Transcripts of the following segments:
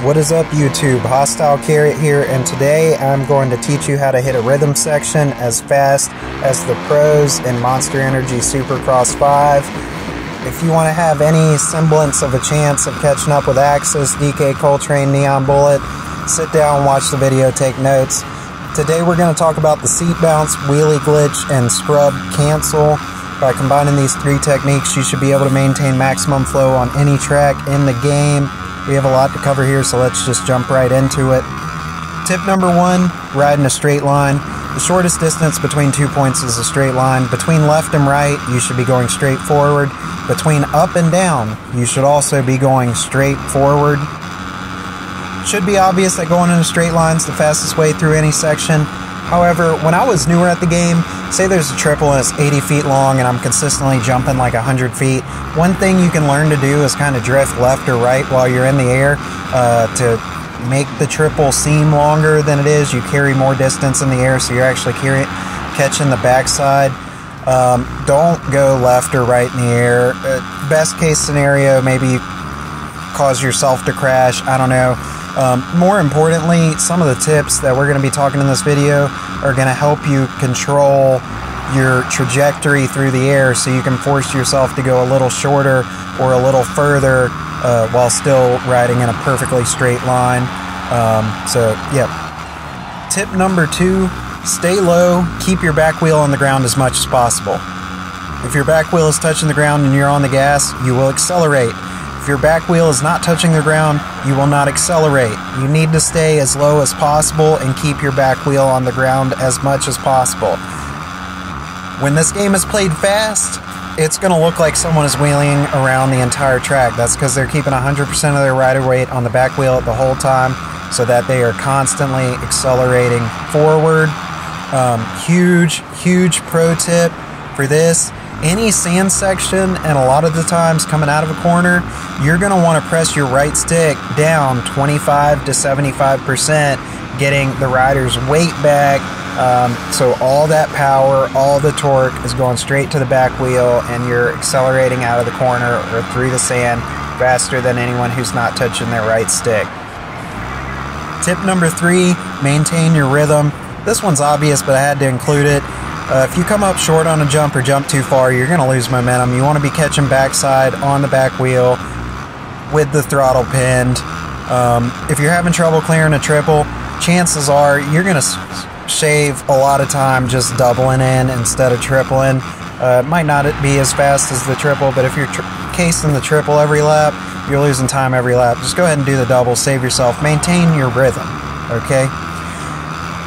What is up, YouTube? Hostile Carrot here, and today I'm going to teach you how to hit a rhythm section as fast as the pros in Monster Energy Supercross 5. If you want to have any semblance of a chance of catching up with Axis, DK Coltrane, Neon Bullet, sit down, watch the video, take notes. Today we're going to talk about the seat bounce, wheelie glitch, and scrub cancel. By combining these three techniques, you should be able to maintain maximum flow on any track in the game. We have a lot to cover here, so let's just jump right into it. Tip number one, ride in a straight line. The shortest distance between 2 points is a straight line. Between left and right, you should be going straight forward. Between up and down, you should also be going straight forward. Should be obvious that going in a straight line is the fastest way through any section. However, when I was newer at the game, say there's a triple and it's 80 feet long and I'm consistently jumping like 100 feet, one thing you can learn to do is kind of drift left or right while you're in the air to make the triple seem longer than it is. You carry more distance in the air, so you're actually catching the backside. Don't go left or right in the air. Best case scenario, maybe you cause yourself to crash. I don't know. More importantly, some of the tips that we're going to be talking in this video are going to help you control your trajectory through the air so you can force yourself to go a little shorter or a little further while still riding in a perfectly straight line. Tip number two, stay low, keep your back wheel on the ground as much as possible. If your back wheel is touching the ground and you're on the gas, you will accelerate. If your back wheel is not touching the ground, you will not accelerate. You need to stay as low as possible and keep your back wheel on the ground as much as possible. When this game is played fast, it's going to look like someone is wheeling around the entire track. That's because they're keeping 100% of their rider weight on the back wheel the whole time so that they are constantly accelerating forward. Huge pro tip for this. Any sand section, and a lot of the times coming out of a corner, you're going to want to press your right stick down 25 to 75%, getting the rider's weight back. So all that power, all the torque is going straight to the back wheel, and you're accelerating out of the corner or through the sand faster than anyone who's not touching their right stick. Tip number three, maintain your rhythm. This one's obvious, but I had to include it. If you come up short on a jump or jump too far, you're going to lose momentum. You want to be catching backside on the back wheel with the throttle pinned. If you're having trouble clearing a triple, chances are you're going to shave a lot of time just doubling in instead of tripling. It might not be as fast as the triple, but if you're casing the triple every lap, you're losing time every lap. Just go ahead and do the double. Save yourself. Maintain your rhythm, okay?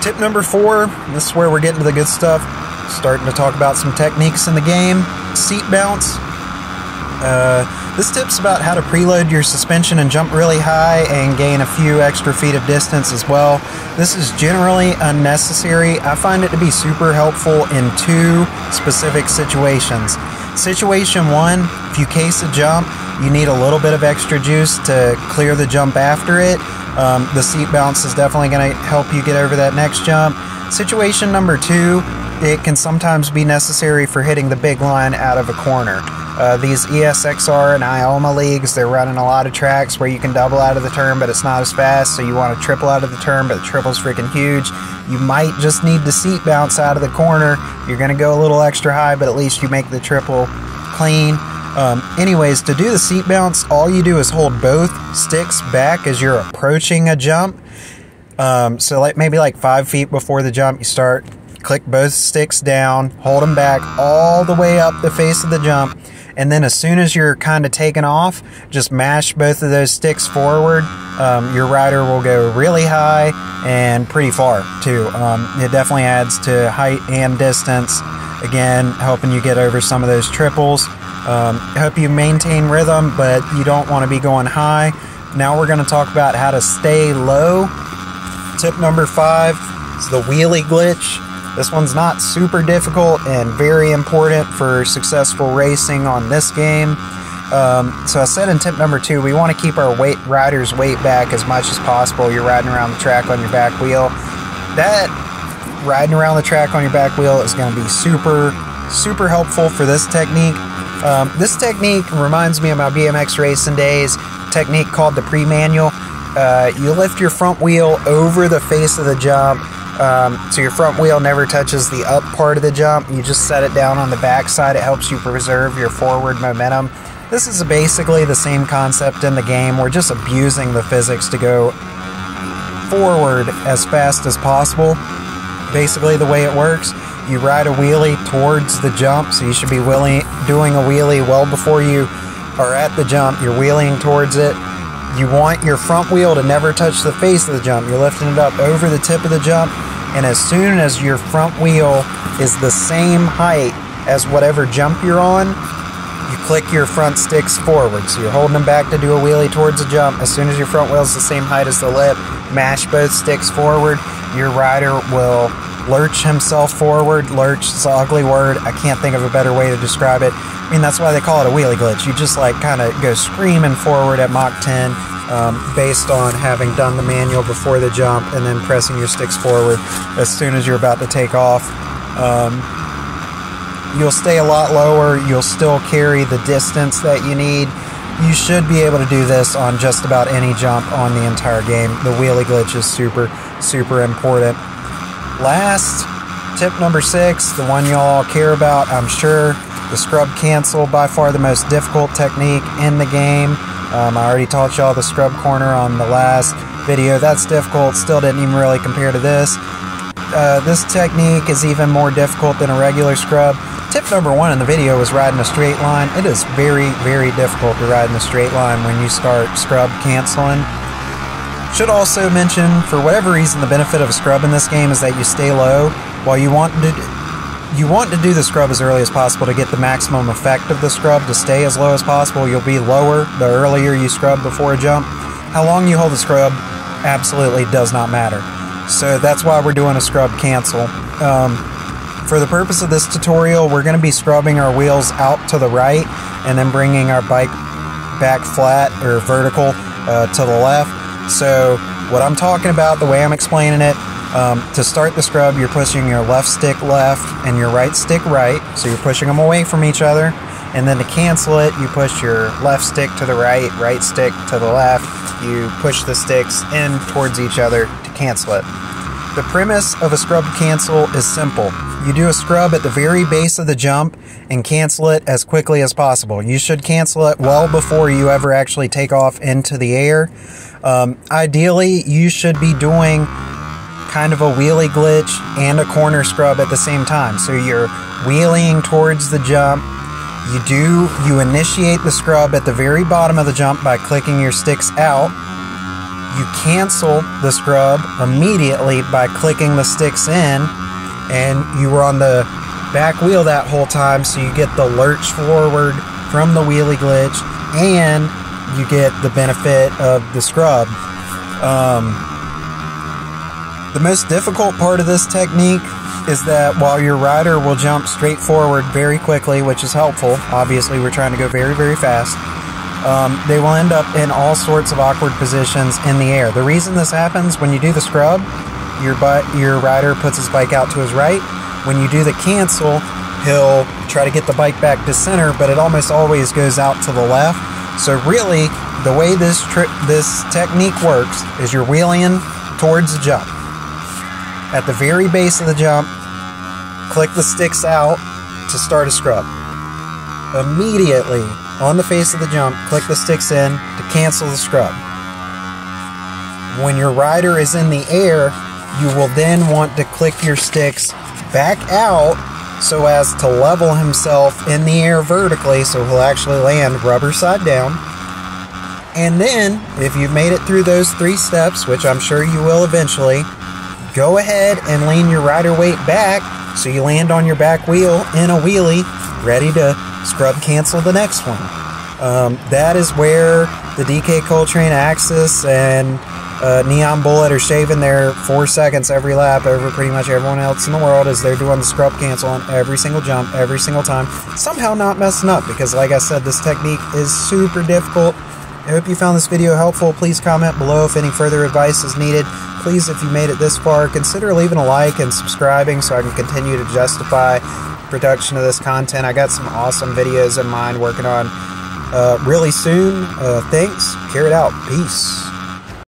Tip number four, this is where we're getting to the good stuff. Starting to talk about some techniques in the game. Seat bounce. This tip's about how to preload your suspension and jump really high and gain a few extra feet of distance as well. This is generally unnecessary. I find it to be super helpful in two specific situations. Situation one, if you case a jump, you need a little bit of extra juice to clear the jump after it. The seat bounce is definitely going to help you get over that next jump. Situation number two, it can sometimes be necessary for hitting the big line out of a corner. These ESXR and Ioma leagues, they're running a lot of tracks where you can double out of the turn, but it's not as fast, so you want to triple out of the turn, but the triple's freaking huge. You might just need the seat bounce out of the corner. You're going to go a little extra high, but at least you make the triple clean. Anyways, to do the seat bounce, all you do is hold both sticks back as you're approaching a jump. So maybe 5 feet before the jump, you start, click both sticks down, hold them back all the way up the face of the jump, and then as soon as you're kind of taking off, just mash both of those sticks forward. Your rider will go really high and pretty far too. It definitely adds to height and distance, again helping you get over some of those triples. Help you maintain rhythm, but you don't want to be going high. Now we're going to talk about how to stay low. Tip number five is the wheelie glitch. This one's not super difficult and very important for successful racing on this game. So I said in tip number two, we want to keep our rider's weight back as much as possible. You're riding around the track on your back wheel. That riding around the track on your back wheel is going to be super helpful for this technique. This technique reminds me of my BMX racing days, technique called the pre-manual. you lift your front wheel over the face of the jump, so your front wheel never touches the up part of the jump. You just set it down on the back side. It helps you preserve your forward momentum. This is basically the same concept in the game. We're just abusing the physics to go forward as fast as possible. Basically the way it works, you ride a wheelie towards the jump, so you should be doing a wheelie well before you are at the jump. You're wheeling towards it. You want your front wheel to never touch the face of the jump. You're lifting it up over the tip of the jump, and as soon as your front wheel is the same height as whatever jump you're on, you click your front sticks forward. So you're holding them back to do a wheelie towards the jump. As soon as your front wheel is the same height as the lip, mash both sticks forward. Your rider will lurch himself forward. Lurch is an ugly word. I can't think of a better way to describe it. I mean, that's why they call it a wheelie glitch. You just like kind of go screaming forward at Mach 10 based on having done the manual before the jump and then pressing your sticks forward as soon as you're about to take off. You'll stay a lot lower. You'll still carry the distance that you need. You should be able to do this on just about any jump on the entire game. The wheelie glitch is super, super important. Last, tip number 6, the one y'all care about, I'm sure, the scrub cancel, by far the most difficult technique in the game. I already taught y'all the scrub corner on the last video. That's difficult, still didn't even really compare to this. This technique is even more difficult than a regular scrub. Tip number 1 in the video was riding a straight line. It is very, very difficult to ride in a straight line when you start scrub canceling. Should also mention, for whatever reason, the benefit of a scrub in this game is that you stay low. While you want to do the scrub as early as possible to get the maximum effect of the scrub, to stay as low as possible, you'll be lower the earlier you scrub before a jump. How long you hold the scrub absolutely does not matter. So that's why we're doing a scrub cancel. For the purpose of this tutorial, we're going to be scrubbing our wheels out to the right and then bringing our bike back flat or vertical to the left. So what I'm talking about, the way I'm explaining it, to start the scrub, you're pushing your left stick left and your right stick right. So you're pushing them away from each other. And then to cancel it, you push your left stick to the right, right stick to the left. You push the sticks in towards each other to cancel it. The premise of a scrub cancel is simple. You do a scrub at the very base of the jump and cancel it as quickly as possible. You should cancel it well before you ever actually take off into the air. Ideally, you should be doing kind of a wheelie glitch and a corner scrub at the same time. So you're wheeling towards the jump. You initiate the scrub at the very bottom of the jump by clicking your sticks out. You cancel the scrub immediately by clicking the sticks in, and you were on the back wheel that whole time, so you get the lurch forward from the wheelie glitch, and you get the benefit of the scrub. The most difficult part of this technique is that while your rider will jump straight forward very quickly, which is helpful, obviously we're trying to go very, very fast, they will end up in all sorts of awkward positions in the air. The reason this happens, when you do the scrub, your rider puts his bike out to his right. When you do the cancel, he'll try to get the bike back to center, but it almost always goes out to the left. So really, the way this technique works is you're wheeling towards the jump. At the very base of the jump, click the sticks out to start a scrub. Immediately, on the face of the jump, click the sticks in to cancel the scrub. When your rider is in the air, you will then want to click your sticks back out so as to level himself in the air vertically, so he'll actually land rubber side down. And then, if you've made it through those 3 steps, which I'm sure you will eventually, go ahead and lean your rider weight back so you land on your back wheel in a wheelie, ready to scrub cancel the next one. That is where the DK Coltrane Axis and Neon Bullet are shaving their 4 seconds every lap over pretty much everyone else in the world, as they're doing the scrub cancel on every single jump, every single time. Somehow not messing up, because like I said, this technique is super difficult. I hope you found this video helpful. Please comment below if any further advice is needed. Please, if you made it this far, consider leaving a like and subscribing so I can continue to justify production of this content. I got some awesome videos in mind working on really soon. Thanks. Carry it out. Peace.